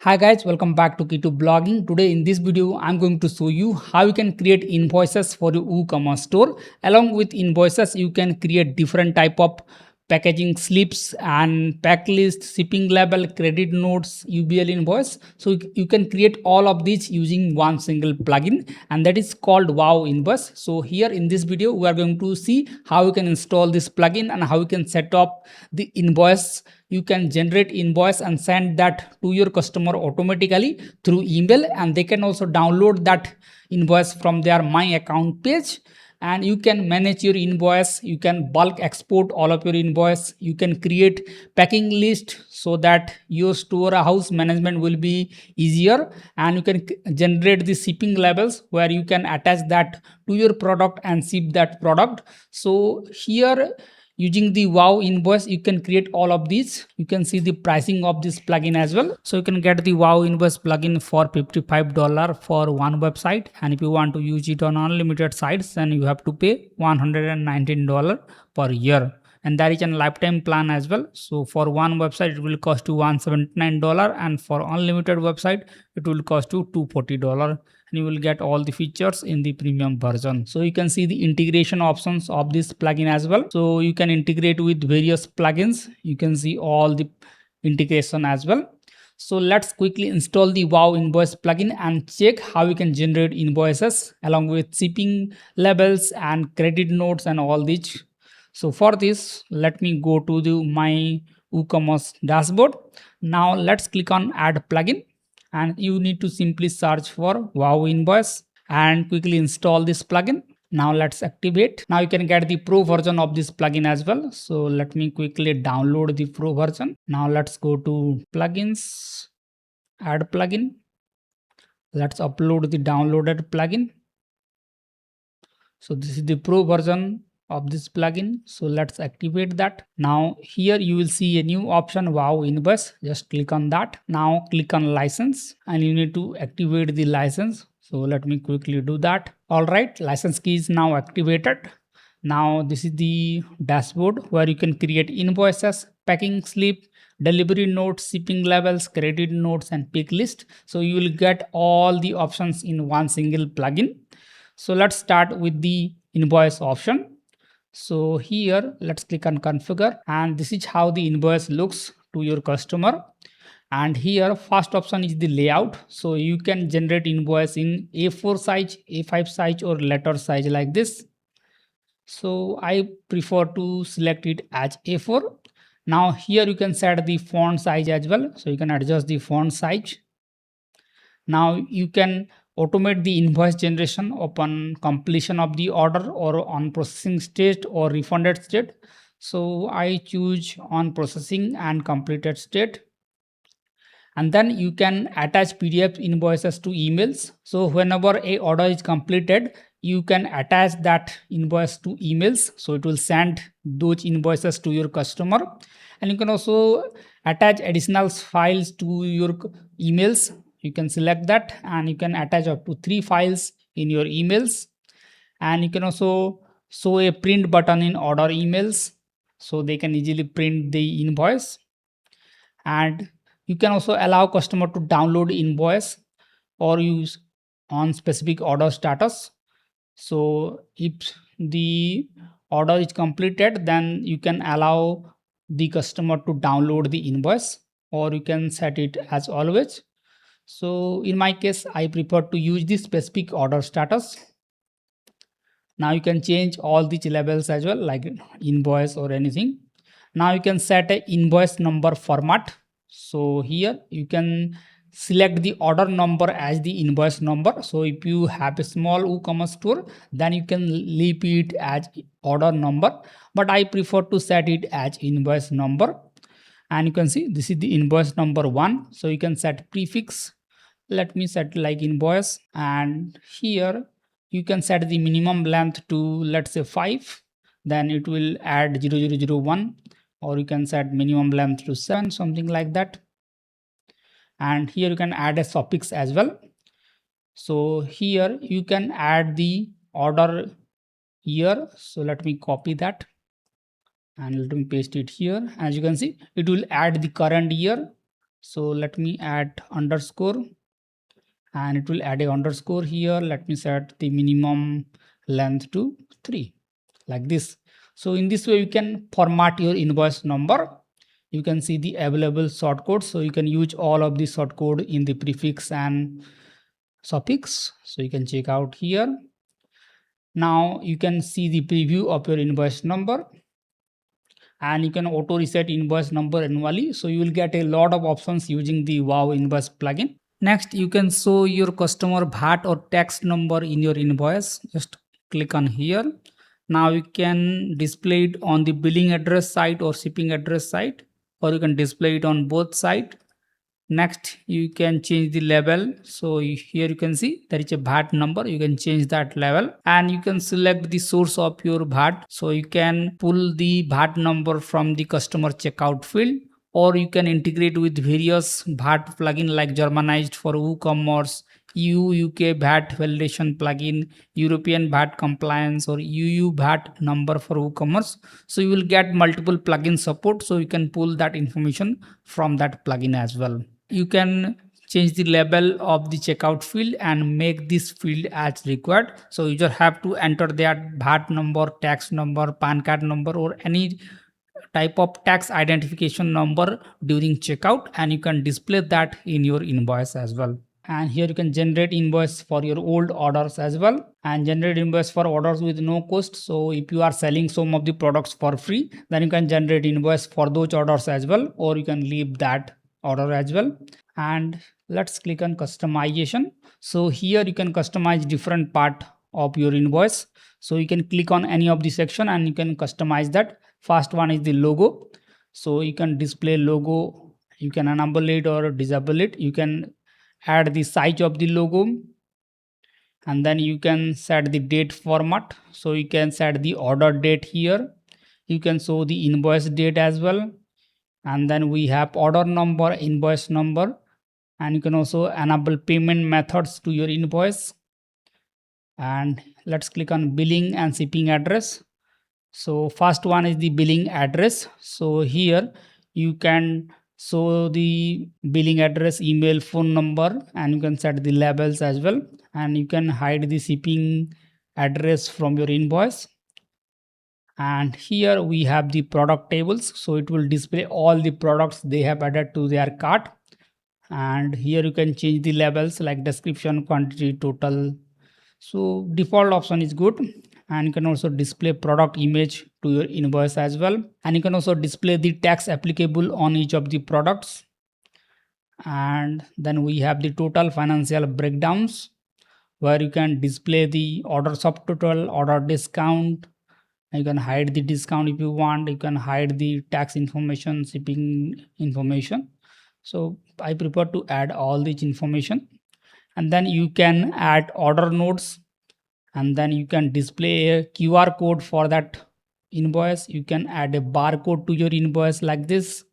Hi guys, welcome back to Key to Blogging. Today in this video, I'm going to show you how you can create invoices for your WooCommerce store. Along with invoices, you can create different type of packaging slips and pack list, shipping label, credit notes, UBL invoice. So you can create all of these using one single plugin, and that is called WowInvoice. So here in this video, we are going to see how you can install this plugin and how you can set up the invoice. You can generate invoice and send that to your customer automatically through email, and they can also download that invoice from their my account page, and you can manage your invoice. You can bulk export all of your invoice. You can create packing list so that your storehouse management will be easier, and you can generate the shipping labels where you can attach that to your product and ship that product. So here, using the WowInvoice, you can create all of these. You can see the pricing of this plugin as well. So you can get the WowInvoice plugin for $55 for one website, and if you want to use it on unlimited sites, then you have to pay $119 per year, and that is a lifetime plan as well. So for one website it will cost you $179, and for unlimited website it will cost you $240, and you will get all the features in the premium version. So you can see the integration options of this plugin as well. So you can integrate with various plugins. You can see all the integration as well. So let's quickly install the WowInvoice plugin and check how you can generate invoices along with shipping labels and credit notes and all these. So for this, let me go to my WooCommerce dashboard. Now let's click on add plugin, and you need to simply search for WowInvoice and quickly install this plugin. Now let's activate. Now you can get the pro version of this plugin as well. So let me quickly download the pro version. Now let's go to plugins, add plugin. Let's upload the downloaded plugin. So this is the pro version of this plugin. So let's activate that. Now here you will see a new option, WowInvoice. Just click on that. Now click on license, and you need to activate the license. So let me quickly do that. All right, license key is now activated. Now this is the dashboard where you can create invoices, packing slip, delivery notes, shipping labels, credit notes, and pick list. So you will get all the options in one single plugin. So let's start with the invoice option. So here let's click on configure, and this is how the invoice looks to your customer. And here first option is the layout. So you can generate invoice in A4 size, A5 size, or letter size like this. So I prefer to select it as A4. Now here you can set the font size as well. So you can adjust the font size. Now you can automate the invoice generation upon completion of the order or on processing state or refunded state. So I choose on processing and completed state. And then you can attach PDF invoices to emails. So whenever a order is completed, you can attach that invoice to emails. So it will send those invoices to your customer. And you can also attach additional files to your emails. You can select that, and you can attach up to 3 files in your emails. And you can also show a print button in order emails, so they can easily print the invoice. And you can also allow customer to download invoice or use on specific order status. So if the order is completed, then you can allow the customer to download the invoice, or you can set it as always. So in my case, I prefer to use this specific order status. Now you can change all these labels as well, like invoice or anything. Now you can set a invoice number format. So here you can select the order number as the invoice number. So if you have a small WooCommerce store, then you can leave it as order number, but I prefer to set it as invoice number. And you can see this is the invoice number 1. So you can set prefix. Let me set like invoice, and here you can set the minimum length to, let's say, 5. Then it will add 0001, or you can set minimum length to 7, something like that. And here you can add a suffix as well. So here you can add the order year. So let me copy that and let me paste it here. As you can see, it will add the current year. So let me add underscore, and it will add a underscore here. Let me set the minimum length to 3, like this. So in this way you can format your invoice number. You can see the available shortcodes, so you can use all of the shortcode in the prefix and suffix. So you can check out here. Now you can see the preview of your invoice number, and you can auto reset invoice number annually. So you will get a lot of options using the WowInvoice plugin. Next, you can show your customer VAT or tax number in your invoice. Just click on here. Now you can display it on the billing address side or shipping address side, or you can display it on both sides. Next, you can change the label. So here you can see there is a VAT number. You can change that level, and you can select the source of your VAT. So you can pull the VAT number from the customer checkout field, or you can integrate with various VAT plugin like Germanized for WooCommerce, EU UK VAT validation plugin, European VAT compliance, or EU VAT number for WooCommerce. So you will get multiple plugin support. So you can pull that information from that plugin as well. You can change the label of the checkout field and make this field as required. So you just have to enter that VAT number, tax number, PAN card number, or any type of tax identification number during checkout, and you can display that in your invoice as well. And here you can generate invoice for your old orders as well, and generate invoice for orders with no cost. So if you are selling some of the products for free, then you can generate invoice for those orders as well, or you can leave that order as well. And let's click on customization. So here you can customize different part of your invoice. So you can click on any of the section and you can customize that. First one is the logo. So you can display logo, you can enable it or disable it. You can add the size of the logo, and then you can set the date format. So you can set the order date here. You can show the invoice date as well, and then we have order number, invoice number, and you can also enable payment methods to your invoice. And let's click on billing and shipping address. So first one is the billing address. So here you can show the billing address, email, phone number, and you can set the labels as well, and you can hide the shipping address from your invoice. And here we have the product tables, so it will display all the products they have added to their cart. And here you can change the labels like description, quantity, total. So default option is good, and you can also display product image to your invoice as well, and you can also display the tax applicable on each of the products. And then we have the total financial breakdowns, where you can display the order subtotal, order discount. You can hide the discount if you want. You can hide the tax information, shipping information. So I prefer to add all this information. And then you can add order notes, and then you can display a QR code for that invoice. You can add a barcode to your invoice like this.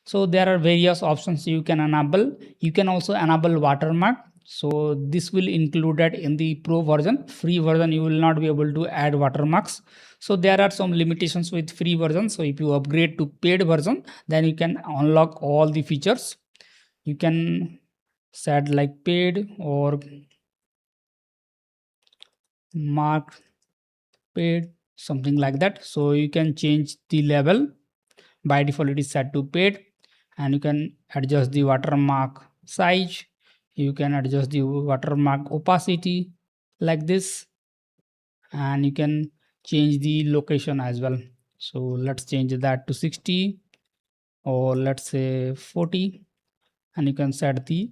So there are various options you can enable. You can also enable watermark. So this will included in the pro version. Free version you will not be able to add watermarks. So there are some limitations with free version. So if you upgrade to paid version, then you can unlock all the features. You can set like paid or mark paid, something like that. So you can change the level. By default it is set to paid, and you can adjust the watermark size. You can adjust the watermark opacity like this, and you can change the location as well. So let's change that to 60, or let's say 40, and you can set the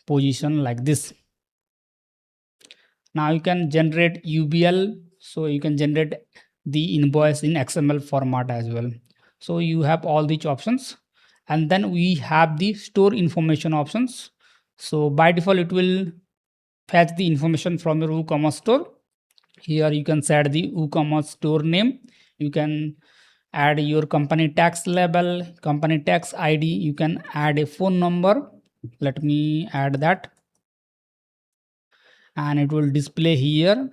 position like this. Now you can generate UBL, so you can generate the invoice in XML format as well. So you have all these options, and then we have the store information options. So by default it will fetch the information from your WooCommerce store. Here you can set the WooCommerce store name. You can add your company tax label, company tax ID. You can add a phone number. Let me add that, and it will display here.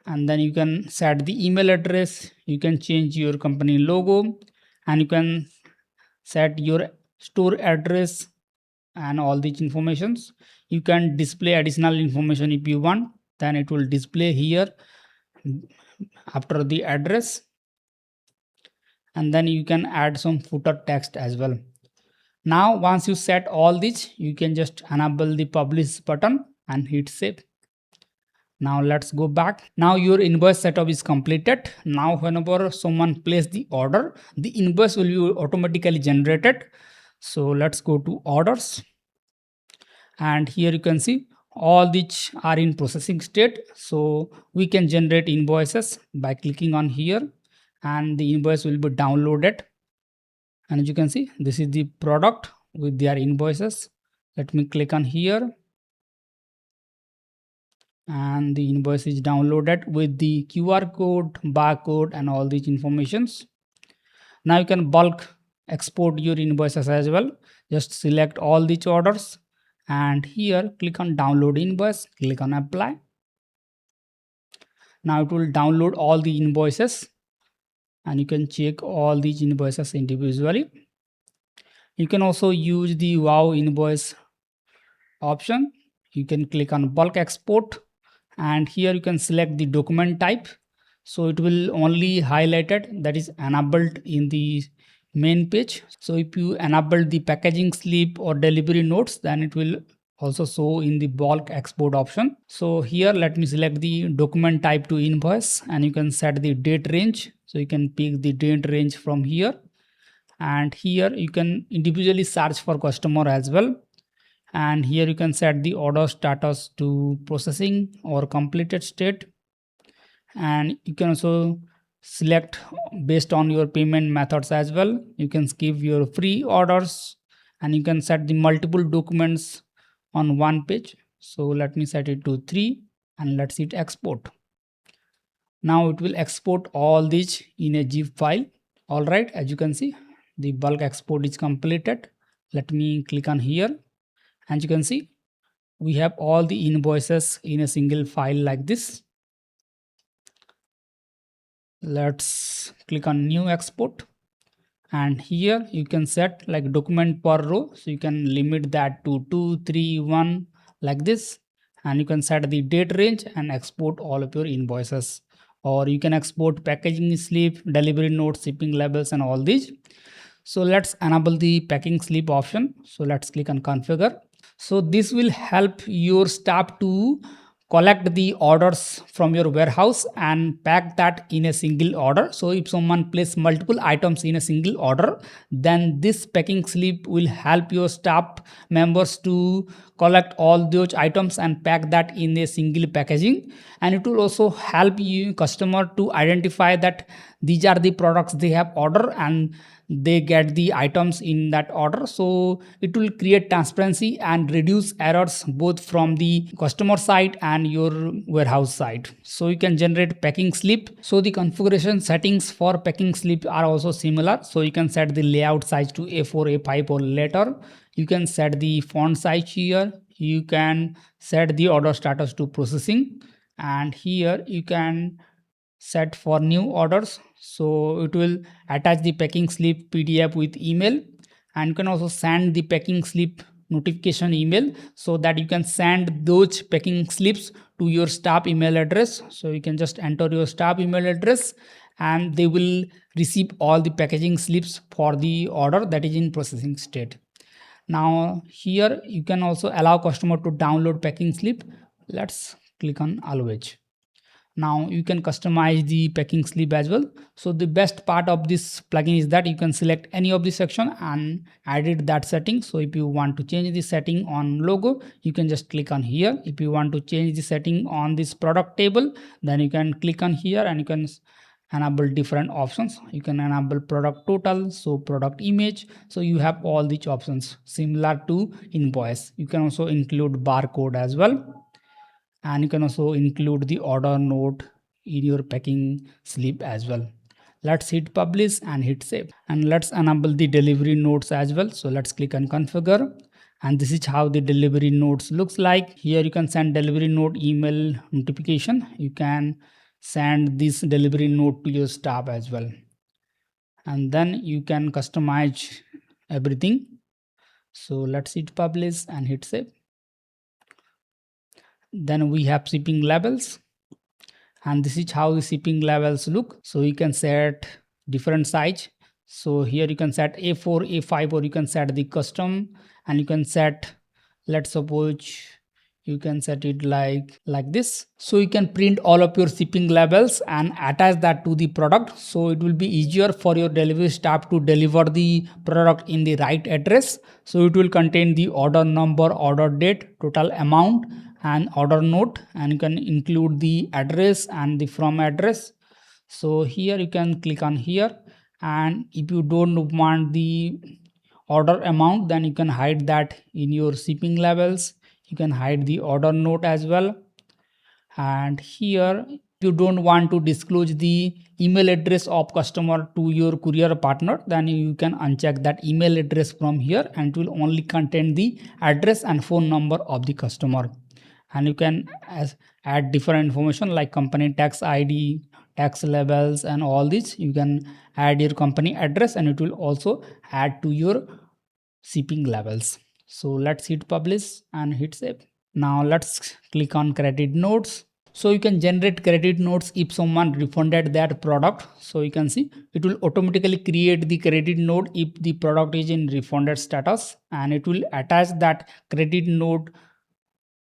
And then you can set the email address. You can change your company logo, and you can set your store address and all these informations. You can display additional information if you want, then it will display here after the address, and then you can add some footer text as well. Now once you set all these, you can just enable the publish button and hit save. Now let's go back. Now your invoice setup is completed. Now whenever someone places the order, the invoice will be automatically generated. So let's go to orders, and here you can see all these are in processing state. So we can generate invoices by clicking on here, and the invoice will be downloaded. And as you can see, this is the product with their invoices. Let me click on here, and the invoice is downloaded with the QR code, barcode, and all these informations. Now you can bulk export your invoices as well. Just select all these orders, and here click on download invoice, click on apply. Now it will download all the invoices, and you can check all these invoices individually. You can also use the WowInvoice option. You can click on bulk export, and here you can select the document type. So it will only highlighted that is enabled in the main page. So if you enable the packaging slip or delivery notes, then it will also show in the bulk export option. So here let me select the document type to invoice, and you can set the date range. So you can pick the date range from here, and here you can individually search for customer as well. And here you can set the order status to processing or completed state, and you can also select based on your payment methods as well. You can skip your free orders, and you can set the multiple documents on one page. So let me set it to 3, and let's hit export. Now it will export all these in a zip file. All right, as you can see, the bulk export is completed. Let me click on here, and you can see we have all the invoices in a single file like this. Let's click on new export, and here you can set like document per row. So you can limit that to 2, 3, 1 like this, and you can set the date range and export all of your invoices. Or you can export packaging slip, delivery notes, shipping labels, and all these. So let's enable the packing slip option. So let's click on configure. So this will help your staff to collect the orders from your warehouse and pack that in a single order. So if someone places multiple items in a single order, then this packing slip will help your staff members to collect all those items and pack that in a single packaging. And it will also help you customer to identify that these are the products they have ordered and they get the items in that order. So it will create transparency and reduce errors both from the customer side and your warehouse side. So you can generate packing slip. So the configuration settings for packing slip are also similar. So you can set the layout size to A4, A5 or later. You can set the font size here. You can set the order status to processing, and here you can set for new orders. So it will attach the packing slip PDF with email, and you can also send the packing slip notification email so that you can send those packing slips to your staff email address. So you can just enter your staff email address, and they will receive all the packaging slips for the order that is in processing state. Now here you can also allow customer to download packing slip. Let's click on always. Now you can customize the packing slip as well. So the best part of this plugin is that you can select any of the section and edit that setting. So if you want to change the setting on logo, you can just click on here. If you want to change the setting on this product table, then you can click on here and you can enable different options. You can enable product total, so product image. So you have all these options similar to invoice. You can also include barcode as well, and you can also include the order note in your packing slip as well. Let's hit publish and hit save, and let's enable the delivery notes as well. So let's click on configure, and this is how the delivery notes looks like. Here you can send delivery note email notification. You can send this delivery note to your staff as well, and then you can customize everything. So let's hit publish and hit save. Then we have shipping labels, and this is how the shipping labels look. So you can set different size. So here you can set A4, A5, or you can set the custom, and you can set, let's suppose you can set it like this. So you can print all of your shipping labels and attach that to the product, so it will be easier for your delivery staff to deliver the product in the right address. So it will contain the order number, order date, total amount, and order note, and you can include the address and the from address. So here you can click on here, and if you don't want the order amount, then you can hide that in your shipping labels. You can hide the order note as well. And here you don't want to disclose the email address of customer to your courier partner, then you can uncheck that email address from here, and it will only contain the address and phone number of the customer. And you can add different information like company tax ID, tax levels, and all this. You can add your company address, and it will also add to your shipping levels. So let's hit publish and hit save. Now let's click on credit notes. So you can generate credit notes if someone refunded that product. So you can see it will automatically create the credit note if the product is in refunded status, and it will attach that credit note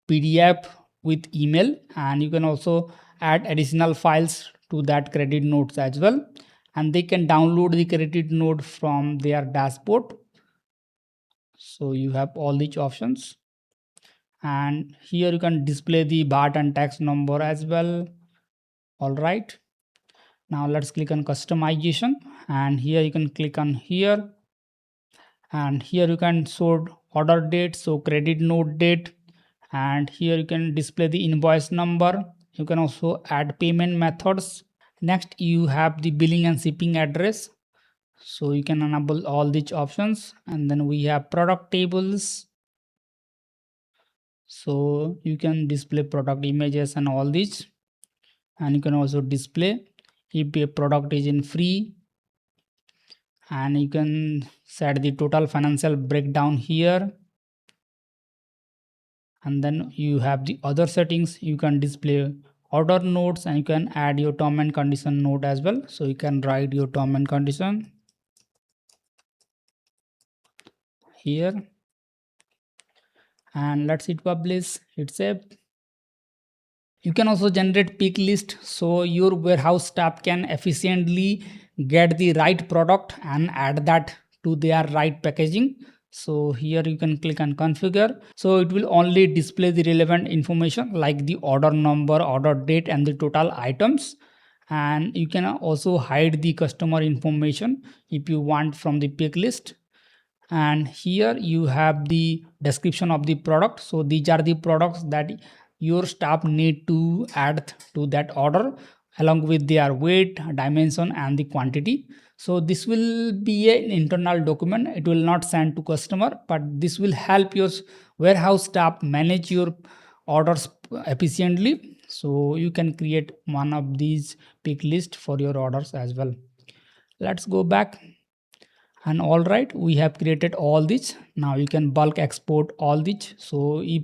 PDF with email, and you can also add additional files to that credit notes as well, and they can download the credit note from their dashboard. So you have all these options, and here you can display the VAT and tax number as well. All right, now let's click on customization, and here you can click on here, and here you can sort order date, so credit note date, and here you can display the invoice number. You can also add payment methods. Next you have the billing and shipping address, so you can enable all these options. And then we have product tables, so you can display product images and all these, and you can also display if a product is in free, and you can set the total financial breakdown here. And then you have the other settings. You can display order notes, and you can add your term and condition note as well. So you can write your term and condition here, and let's hit publish, hit save. You can also generate pick list, so your warehouse staff can efficiently get the right product and add that to their right packaging. So here you can click on configure, so it will only display the relevant information like the order number, order date, and the total items. And you can also hide the customer information if you want from the pick list. And here you have the description of the product, so these are the products that your staff need to add to that order, along with their weight, dimension, and the quantity. So this will be an internal document, it will not send to customer, but this will help your warehouse staff manage your orders efficiently. So you can create one of these pick list for your orders as well. Let's go back. And all right, we have created all this. Now you can bulk export all this. So if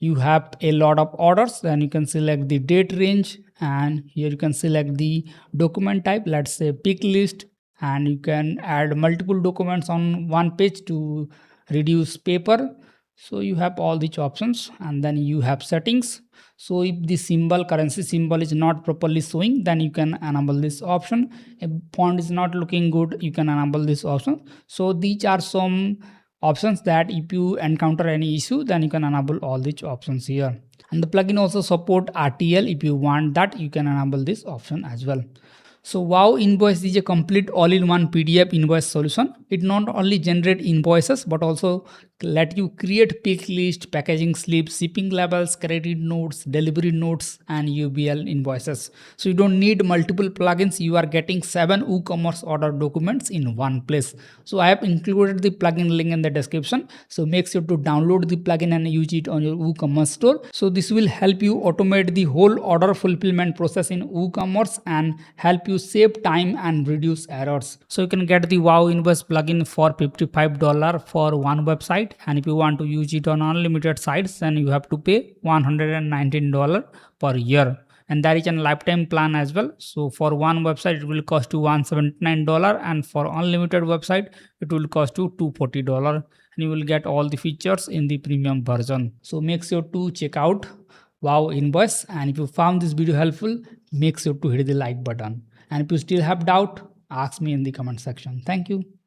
you have a lot of orders, then you can select the date range, and here you can select the document type, let's say pick list, and you can add multiple documents on one page to reduce paper. So you have all these options, and then you have settings. So if the symbol, currency symbol, is not properly showing, then you can enable this option. If font is not looking good, you can enable this option. So these are some options that if you encounter any issue, then you can enable all these options here. And the plugin also support RTL. If you want that, you can enable this option as well. So WowInvoice is a complete all-in-one PDF invoice solution. It not only generate invoices but also let you create pick list, packaging slips, shipping labels, credit notes, delivery notes, and UBL invoices. So you don't need multiple plugins. You are getting 7 WooCommerce order documents in one place. So I have included the plugin link in the description. So make sure to download the plugin and use it on your WooCommerce store. So this will help you automate the whole order fulfillment process in WooCommerce and help you save time and reduce errors. So you can get the WowInvoice plugin for $55 for one website, and if you want to use it on unlimited sites, then you have to pay $119 per year, and that is a lifetime plan as well. So for one website it will cost you $179, and for unlimited website it will cost you $240, and you will get all the features in the premium version. So make sure to check out WowInvoice, and if you found this video helpful, make sure to hit the like button, and if you still have doubt, ask me in the comment section. Thank you.